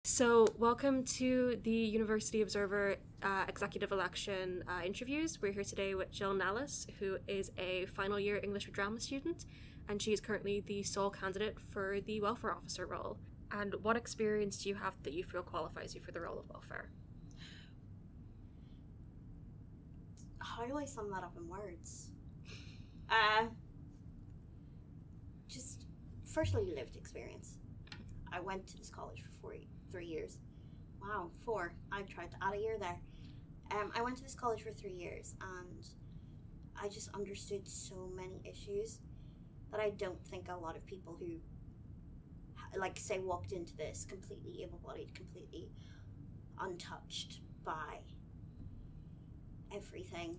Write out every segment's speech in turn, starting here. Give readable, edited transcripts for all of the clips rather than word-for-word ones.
So, welcome to the University Observer Executive Election interviews. We're here today with Jill Nelis, who is a final year English with Drama student, and she is currently the sole candidate for the welfare officer role. And what experience do you have that you feel qualifies you for the role of welfare? How do I sum that up in words? Just firstly, lived experience. I went to this college for 3 years. Wow, 4. I tried to add a year there. I went to this college for 3 years, and I just understood so many issues that I don't think a lot of people who, say, walked into this completely able-bodied, completely untouched by everything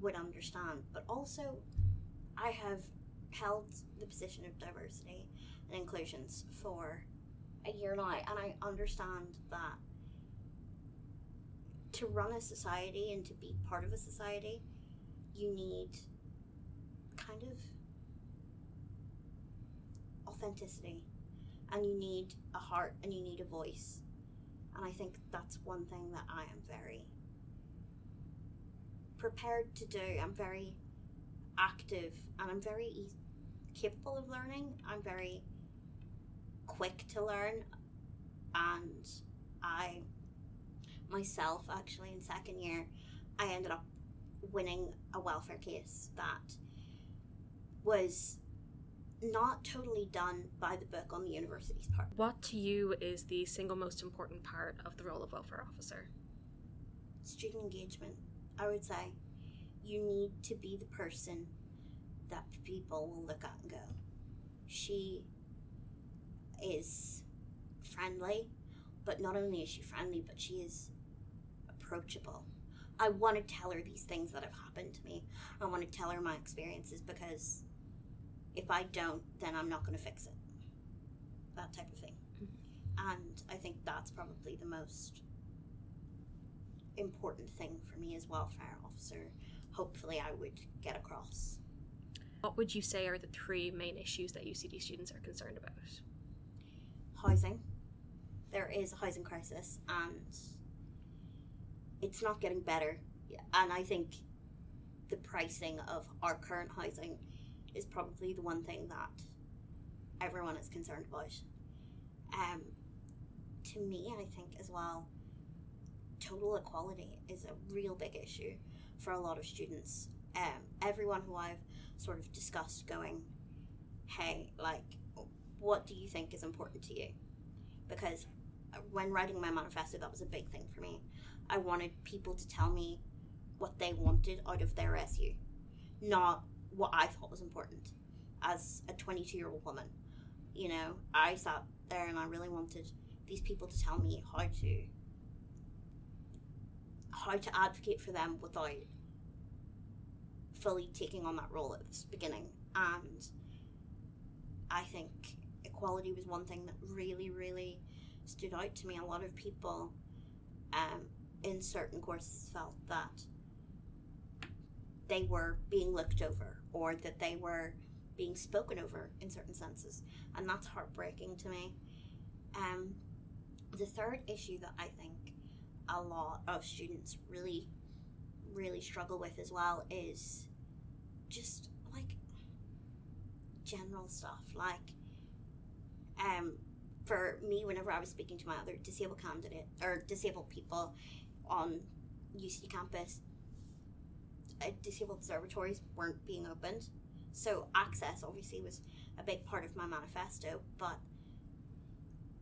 would understand. But also, I have held the position of diversity and inclusions for a year now, and I understand that to run a society and to be part of a society, you need kind of authenticity, and you need a heart, and you need a voice. And I think that's one thing that I am very prepared to do. I'm very active, and I'm very capable of learning. I'm very quick to learn, and I myself, actually, in second year, I ended up winning a welfare case that was not totally done by the book on the university's part. What to you is the single most important part of the role of welfare officer? Student engagement, I would say. You need to be the person that people will look at and go, she is friendly, but not only is she friendly, but she is approachable. I want to tell her these things that have happened to me. I want to tell her my experiences, because if I don't, then I'm not going to fix it. That type of thing. Mm-hmm. And I think that's probably the most important thing for me as welfare officer. Hopefully I would get across. What would you say are the 3 main issues that UCD students are concerned about? Housing. There is a housing crisis, and it's not getting better. And I think the pricing of our current housing is probably the one thing that everyone is concerned about. To me, I think as well, total equality is a real big issue for a lot of students. Everyone who I've sort of discussed going, hey, what do you think is important to you? Because when writing my manifesto, that was a big thing for me. I wanted people to tell me what they wanted out of their SU, not what I thought was important. As a 22-year-old woman, I sat there and I really wanted these people to tell me how to advocate for them without fully taking on that role at the beginning. And I think equality was one thing that really, really stood out to me. A lot of people in certain courses felt that they were being looked over, or that they were being spoken over in certain senses, and that's heartbreaking to me. The third issue that I think a lot of students really, really struggle with as well is just general stuff. For me, whenever I was speaking to my other disabled people on UCD campus, disabled observatories weren't being opened. So access obviously was a big part of my manifesto, but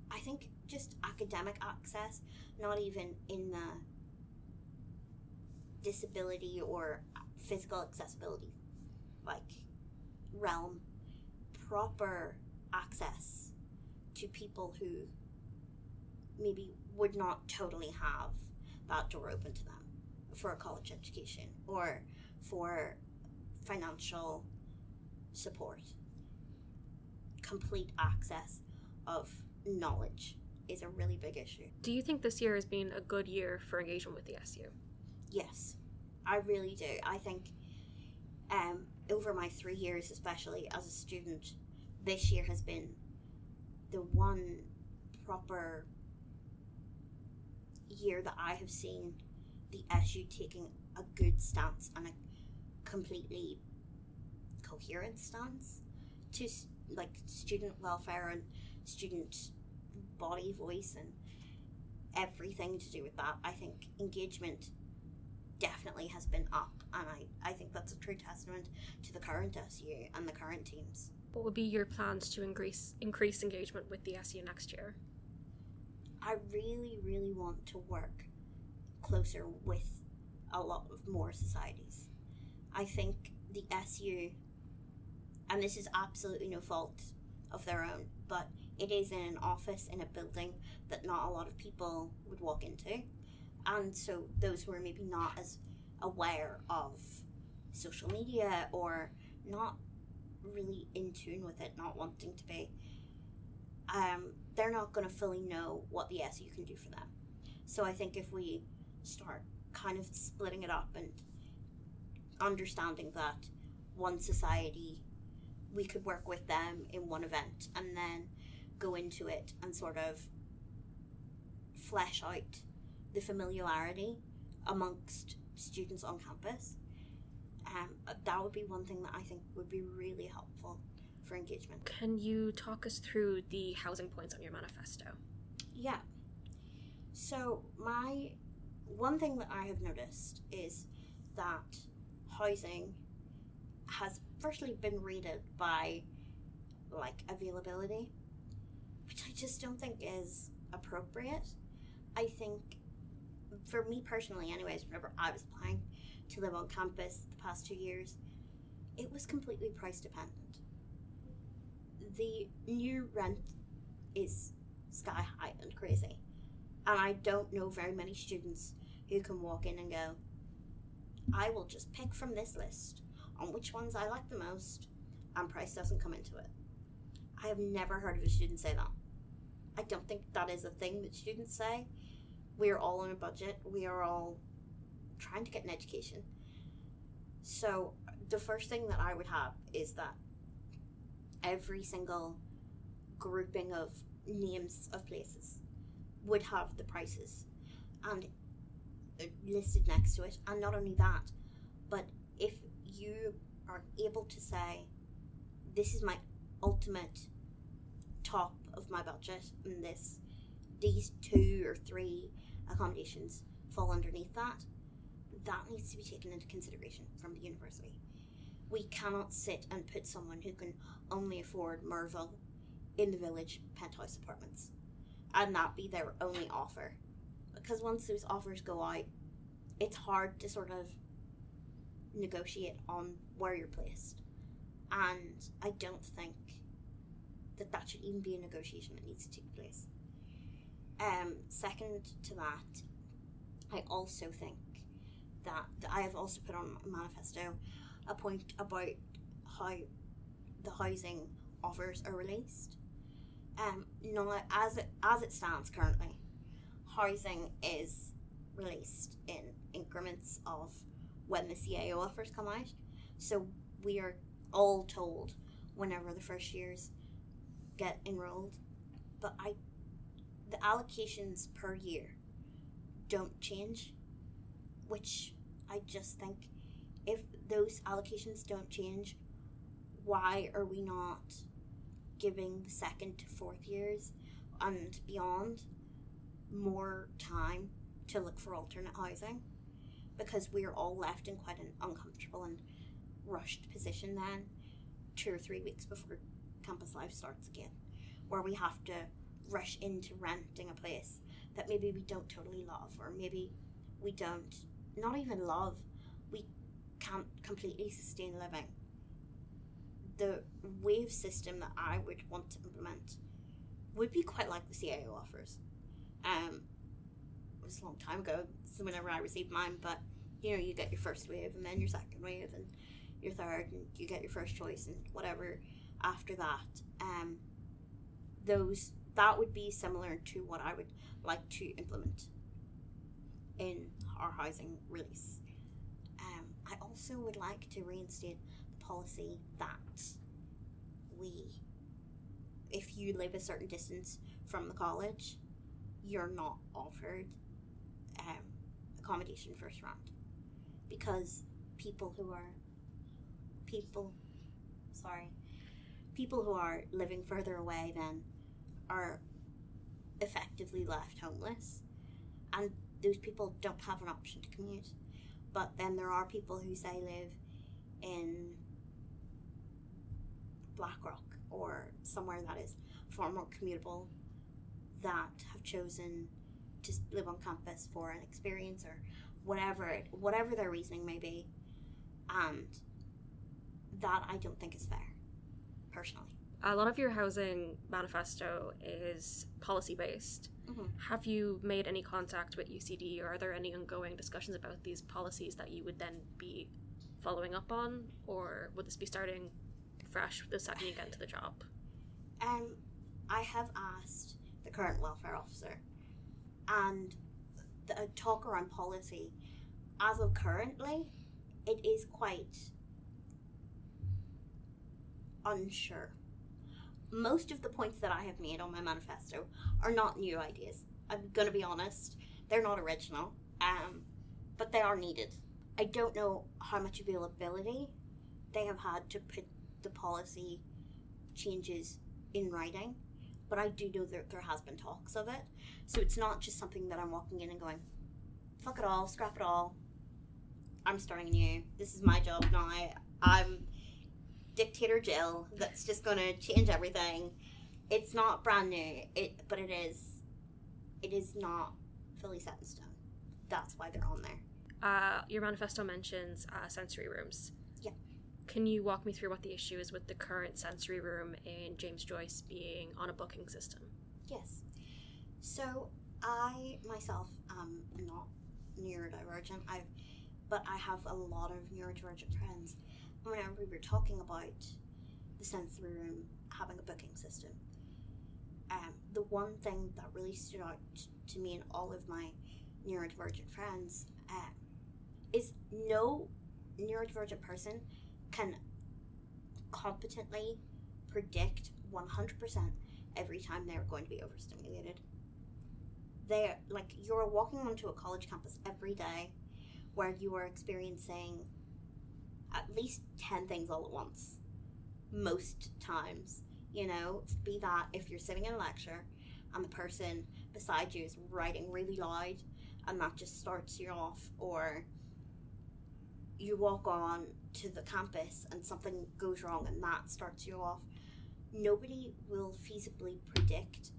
I think just academic access, not even in the disability or physical accessibility realm, proper access to people who maybe would not totally have that door open to them for a college education or for financial support. Complete access of knowledge is a really big issue. Do you think this year has been a good year for engagement with the SU? Yes, I really do. I think over my 3 years, especially as a student, this year has been the one proper year that I have seen the SU taking a good stance and a completely coherent stance to like student welfare and student body voice and everything to do with that. I think engagement definitely has been up, and I think that's a true testament to the current SU and the current teams. What would be your plans to increase engagement with the SU next year? I really, really want to work closer with a lot of more societies. I think the SU, and this is absolutely no fault of their own, but it is in an office in a building that not a lot of people would walk into. And so those who are maybe not as aware of social media or not really in tune with it, not wanting to be, they're not going to fully know what the SU can do for them. So I think if we start kind of splitting it up and understanding that one society, we could work with them in one event and then go into it and sort of flesh out the familiarity amongst students on campus. That would be one thing that I think would be really helpful for engagement. Can you talk us through the housing points on your manifesto? Yeah. So one thing that I have noticed is that housing has firstly been rated by like availability, which I just don't think is appropriate. I think for me personally anyways, whenever I was applying to live on campus the past 2 years, it was completely price dependent. The new rent is sky high and crazy, and I don't know very many students who can walk in and go, I will just pick from this list on which ones I like the most, and price doesn't come into it. I have never heard of a student say that. I don't think that is a thing that students say. We are all on a budget. We are all trying to get an education. So the first thing that I would have is that every single grouping of names of places would have the prices and listed next to it. And not only that, but if you are able to say, this is my ultimate top of my budget, and these 2 or 3 accommodations fall underneath that, that needs to be taken into consideration from the university. We cannot sit and put someone who can only afford Merville in the village penthouse apartments and that be their only offer, because once those offers go out, it's hard to sort of negotiate on where you're placed, and I don't think that should even be a negotiation that needs to take place. Second to that, I also think that I have also put on my manifesto a point about how the housing offers are released. Now, as it stands currently, housing is released in increments of when the CAO offers come out. So we are all told whenever the first years get enrolled, but the allocations per year don't change, which I just think, if those allocations don't change, why are we not giving the 2nd to 4th years and beyond more time to look for alternate housing? Because we are all left in quite an uncomfortable and rushed position then 2 or 3 weeks before campus life starts again, where we have to rush into renting a place that maybe we don't totally love, or maybe we don't not even love, we can't completely sustain living. The wave system that I would want to implement would be quite like the CAO offers. It was a long time ago, so whenever I received mine, but you get your first wave and then your second wave and your third, and you get your first choice and whatever after that. That would be similar to what I would like to implement in our housing release. I also would like to reinstate the policy that if you live a certain distance from the college, you're not offered accommodation first round, because people who are living further away then are effectively left homeless, and those people don't have an option to commute. But then there are people who say live in Blackrock or somewhere that is far more commutable, that have chosen to live on campus for an experience or whatever their reasoning may be, and that I don't think is fair, personally. A lot of your housing manifesto is policy-based. Mm-hmm. Have you made any contact with UCD, or are there any ongoing discussions about these policies that you would then be following up on, or would this be starting fresh the second you get into the job? I have asked the current welfare officer, and the talk around policy, as of currently, it is quite unsure. Most of the points that I have made on my manifesto are not new ideas. I'm going to be honest. They're not original, but they are needed. I don't know how much availability they have had to put the policy changes in writing, but I do know that there has been talks of it. So it's not just something that I'm walking in and going, fuck it all, scrap it all, I'm starting anew. This is my job now. I'm Dictator Jill that's just going to change everything. It's not brand new, but it is not fully set in stone. That's why they're on there. Your manifesto mentions sensory rooms. Yeah. Can you walk me through what the issue is with the current sensory room in James Joyce being on a booking system? Yes. So I myself am not neurodivergent, but I have a lot of neurodivergent friends. Whenever we were talking about the sensory room having a booking system, the one thing that really stood out to me and all of my neurodivergent friends is no neurodivergent person can competently predict 100% every time they're going to be overstimulated. They're like, you're walking onto a college campus every day where you are experiencing at least 10 things all at once, most times. You know, be that if you're sitting in a lecture and the person beside you is writing really loud and that just starts you off, or you walk on to the campus and something goes wrong and that starts you off. Nobody will feasibly predict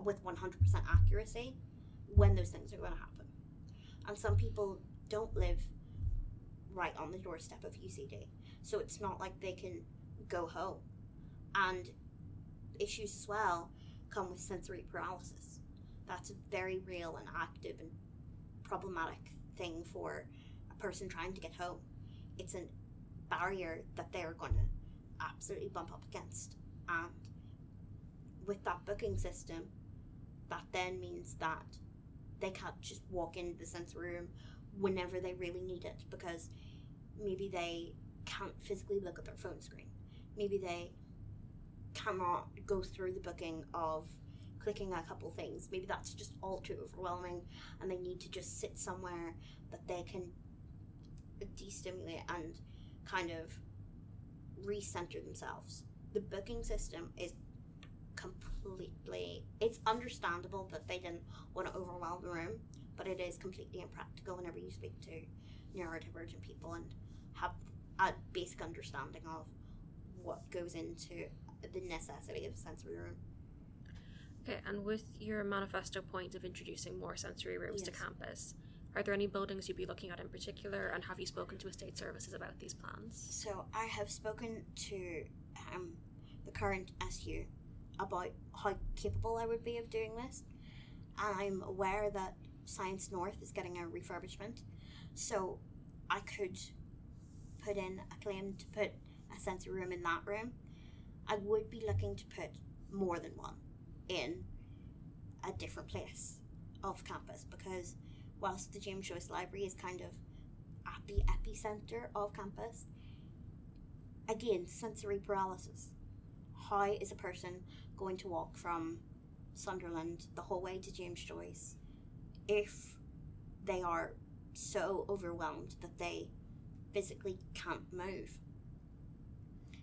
with 100% accuracy when those things are going to happen. And some people don't live right on the doorstep of UCD, so it's not like they can go home. And issues as well come with sensory paralysis. That's a very real and active and problematic thing for a person trying to get home. It's a barrier that they're going to absolutely bump up against. And with that booking system, that then means that they can't just walk into the sensory room whenever they really need it, because maybe they can't physically look at their phone screen. Maybe they cannot go through the booking of clicking a couple things. Maybe that's just all too overwhelming and they need to just sit somewhere that they can destimulate and kind of recenter themselves. The booking system is completely, it's understandable that they didn't want to overwhelm the room, but it is completely impractical whenever you speak to neurodivergent people and have a basic understanding of what goes into the necessity of a sensory room. Okay, and with your manifesto point of introducing more sensory rooms to Yes. campus, are there any buildings you'd be looking at in particular, and have you spoken to estate services about these plans? So I have spoken to the current SU about how capable I would be of doing this, and I'm aware that Science North is getting a refurbishment, so I could put in a claim to put a sensory room in that room. I would be looking to put more than one in a different place of campus, because whilst the James Joyce Library is kind of at the epicenter of campus, again, sensory paralysis. How is a person going to walk from Sunderland the whole way to James Joyce if they are so overwhelmed that they physically can't move.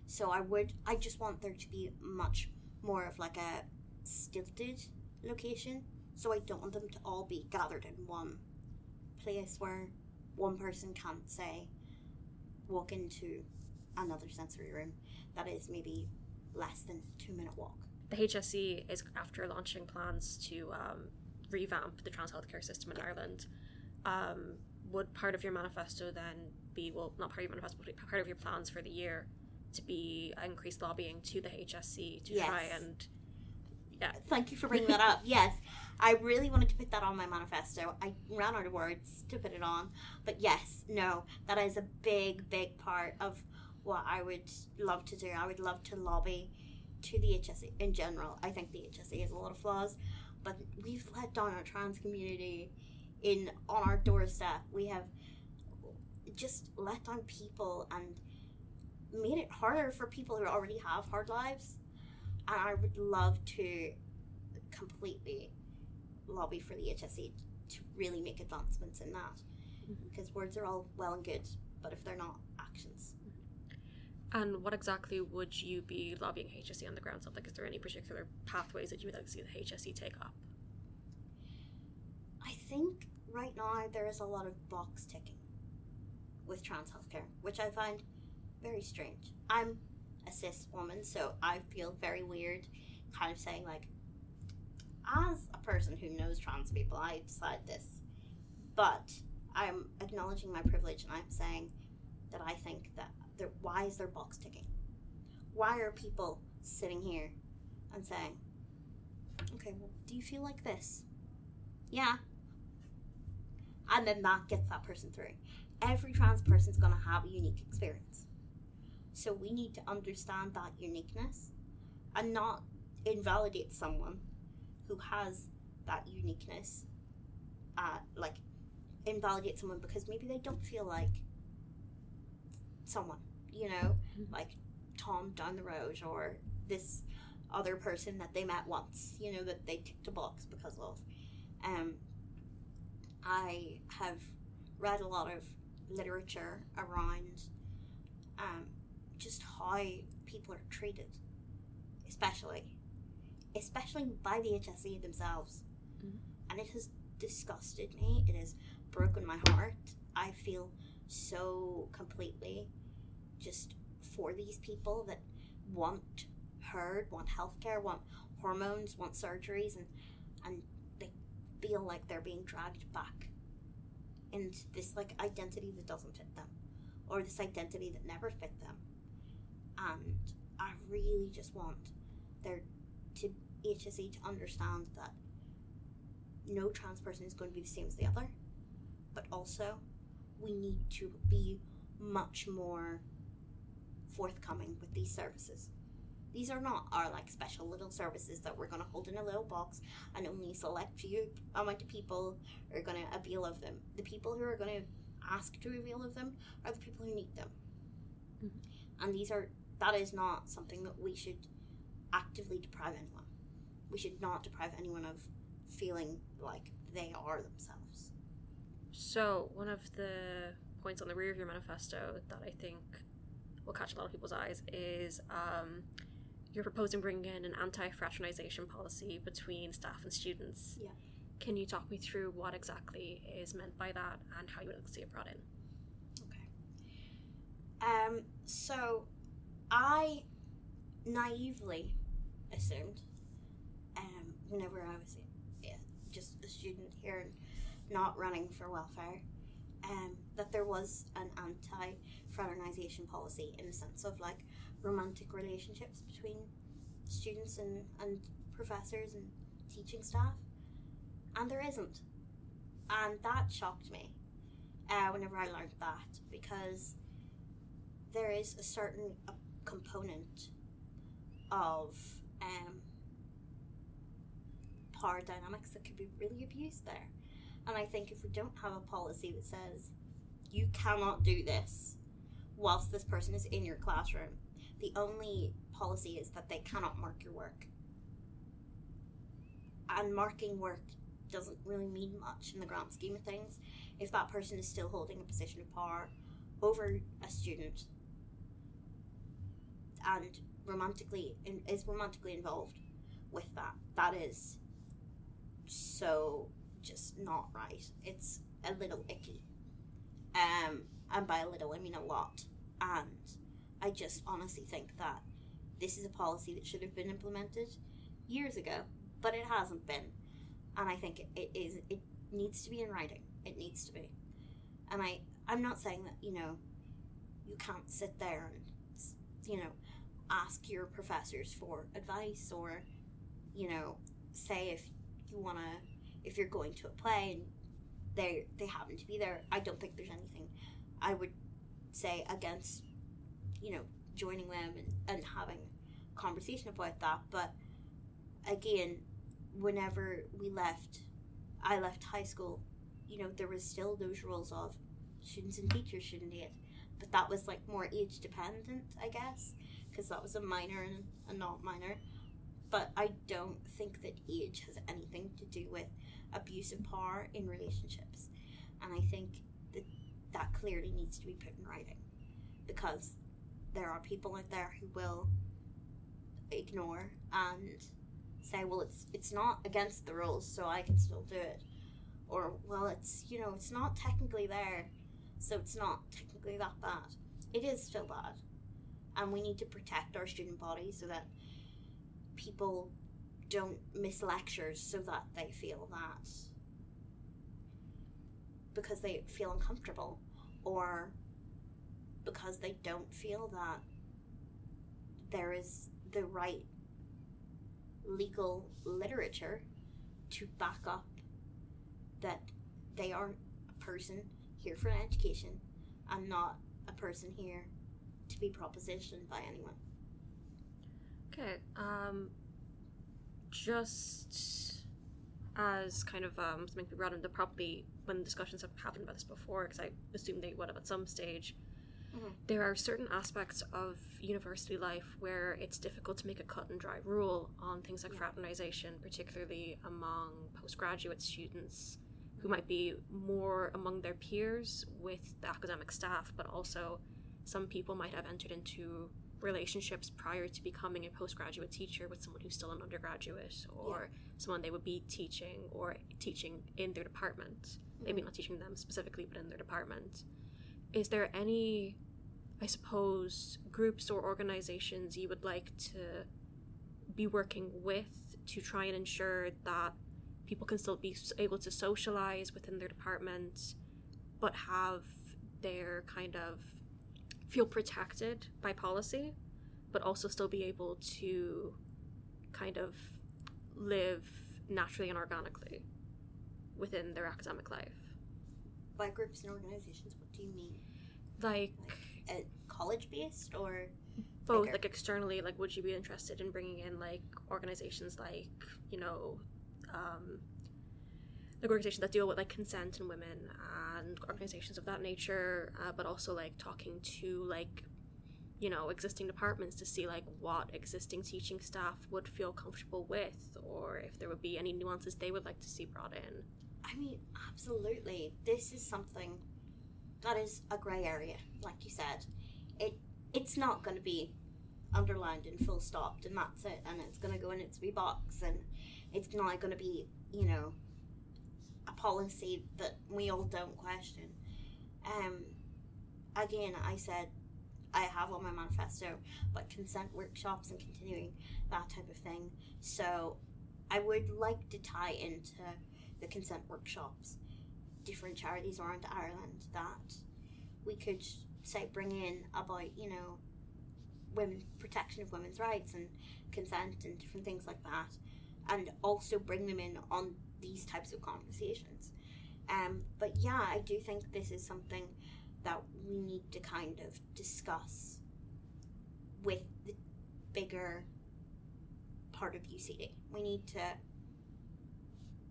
So I just want there to be much more of like a stilted location. So I don't want them to all be gathered in one place where one person can't, say, walk into another sensory room that is maybe less than 2-minute walk. The HSE is after launching plans to revamp the trans healthcare system in Ireland. Would part of your manifesto then be, well, not part of your manifesto, but part of your plans for the year to be increased lobbying to the HSE to try and... Yeah. Thank you for bringing that up. Yes, I really wanted to put that on my manifesto. I ran out of words to put it on. But yes, no, that is a big, big part of what I would love to do. I would love to lobby to the HSE in general. I think the HSE has a lot of flaws, but we've let down our trans community on our doorstep. We have just let down people and made it harder for people who already have hard lives. And I would love to completely lobby for the HSE to really make advancements in that. Because words are all well and good, but if they're not, actions. And what exactly would you be lobbying HSE on the grounds of? Like, is there any particular pathways that you would like to see the HSE take up? I think right now there is a lot of box ticking with trans healthcare, which I find very strange. I'm a cis woman, so I feel very weird kind of saying, like, as a person who knows trans people, I decide this. But I'm acknowledging my privilege, and I'm saying that I think that why is there box ticking? Why are people sitting here and saying, okay, well, do you feel like this? Yeah. And then that gets that person through. Every trans person's going to have a unique experience. So we need to understand that uniqueness and not invalidate someone who has that uniqueness. Like, invalidate someone because maybe they don't feel like someone, you know, like Tom down the road or this other person that they met once, you know, that they ticked a box because of. I have read a lot of literature around just how people are treated, especially by the HSE themselves. And it has disgusted me. It has broken my heart. I feel so completely just for these people that want heard, want healthcare, want hormones, want surgeries, and they feel like they're being dragged back into this like identity that doesn't fit them, or this identity that never fit them. And I really just want HSE to understand that no trans person is going to be the same as the other, but also we need to be much more forthcoming with these services. These are not our like special little services that we're going to hold in a little box and only a select few amount of people are going to avail of them. The people who are going to ask to avail of them are the people who need them. And that is not something that we should actively deprive anyone. We should not deprive anyone of feeling like they are themselves. So one of the points on the rear of your manifesto that I think will catch a lot of people's eyes is you're proposing bringing in an anti-fraternization policy between staff and students. Yeah. Can you talk me through what exactly is meant by that and how you would like to see it brought in? Okay. So I naively assumed, whenever I was just a student here and not running for welfare, that there was an anti-fraternization policy in the sense of like romantic relationships between students and professors and teaching staff, and there isn't. And that shocked me whenever I learned that, because there is a certain component of power dynamics that could be really abused there. And I think if we don't have a policy that says you cannot do this whilst this person is in your classroom, the only policy is that they cannot mark your work. And marking work doesn't really mean much in the grand scheme of things if that person is still holding a position of power over a student and is romantically involved with that. That is so just not right. It's a little icky. And by a little, I mean a lot. And I just honestly think that this is a policy that should have been implemented years ago, but it hasn't been. And I think it needs to be in writing. It needs to be. And I'm not saying that, you can't sit there and, ask your professors for advice or, say if you're going to a play and they happen to be there. I don't think there's anything I would say against, joining them and having a conversation about that. But again, whenever I left high school, there was still those rules of students and teachers shouldn't date. But that was like more age dependent, I guess, because that was a minor and a not minor. But I don't think that age has anything to do with abuse of power in relationships. And I think that clearly needs to be put in writing, because there are people out there who will ignore and say, well, it's not against the rules, so I can still do it. Or, well, it's not technically there, so it's not technically that bad. It is still bad. And we need to protect our student body so that people don't miss lectures so that they feel that because they feel uncomfortable, or because they don't feel that there is the right legal literature to back up that they are a person here for an education and not a person here to be propositioned by anyone. Okay, just as kind of something we brought into probably when discussions have happened about this before, because I assume they would have at some stage, there are certain aspects of university life where it's difficult to make a cut and dry rule on things like fraternization, particularly among postgraduate students who might be more among their peers with the academic staff, but also some people might have entered into relationships prior to becoming a postgraduate teacher with someone who's still an undergraduate, or someone they would be teaching in their department. Maybe not teaching them specifically, but in their department. Is there any, I suppose, groups or organizations you would like to be working with to try and ensure that people can still be able to socialize within their department, but have their kind of feel protected by policy, but also still be able to kind of live naturally and organically within their academic life? By groups and organizations, what do you mean? Like college-based or both, bigger? like externally, like would you be interested in bringing in like organizations like, like organizations that deal with like consent and women and organizations of that nature, but also like talking to like, existing departments to see like what existing teaching staff would feel comfortable with, or if there would be any nuances they would like to see brought in? I mean, absolutely. This is something that is a grey area, like you said. It's not going to be underlined and full stopped and that's it, and it's going to go in its wee box, and it's not going to be, a policy that we all don't question. Again, I said I have on my manifesto, but consent workshops and continuing that type of thing. So I would like to tie into the consent workshops different charities around Ireland that we could say bring in about, women, protection of women's rights and consent and different things like that, and also bring them in on these types of conversations. But yeah, I do think this is something that we need to kind of discuss with the bigger part of UCD. We need to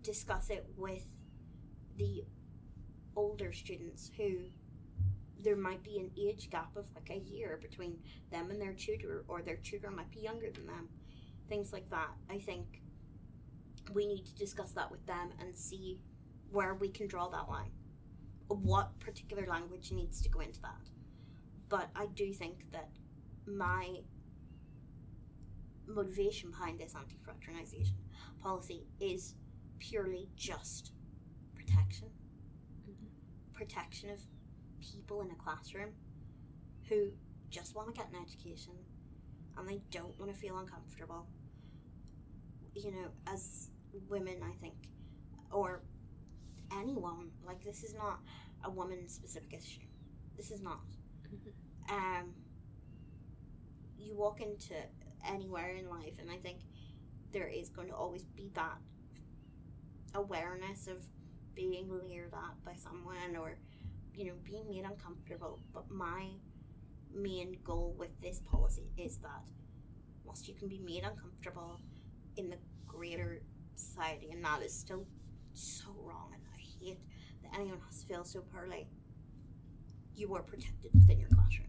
discuss it with the older students who there might be an age gap of like a year between them and their tutor, or their tutor might be younger than them. Things like that. I think we need to discuss that with them and see where we can draw that line. What particular language needs to go into that. But I do think that my motivation behind this anti-fraternization policy is purely just protection. Protection of people in a classroom who just want to get an education and they don't want to feel uncomfortable. You know, as women, I think, or anyone, like, this is not a woman-specific issue. This is not. You walk into anywhere in life, and I think there is going to always be that awareness of being leered at by someone, or, you know, being made uncomfortable. But my main goal with this policy is that whilst you can be made uncomfortable in the greater society, and that is still so wrong, and I hate that anyone has to feel so poorly, you are protected within your classroom.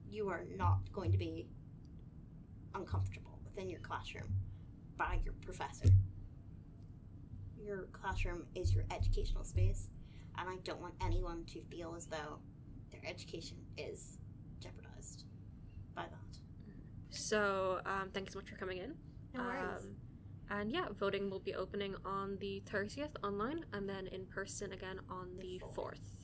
You are not going to be uncomfortable within your classroom by your professor. Your classroom is your educational space, and I don't want anyone to feel as though their education is jeopardized by that. So, thank you so much for coming in. No worries. And yeah, voting will be opening on the 30th online, and then in person again on the 4th.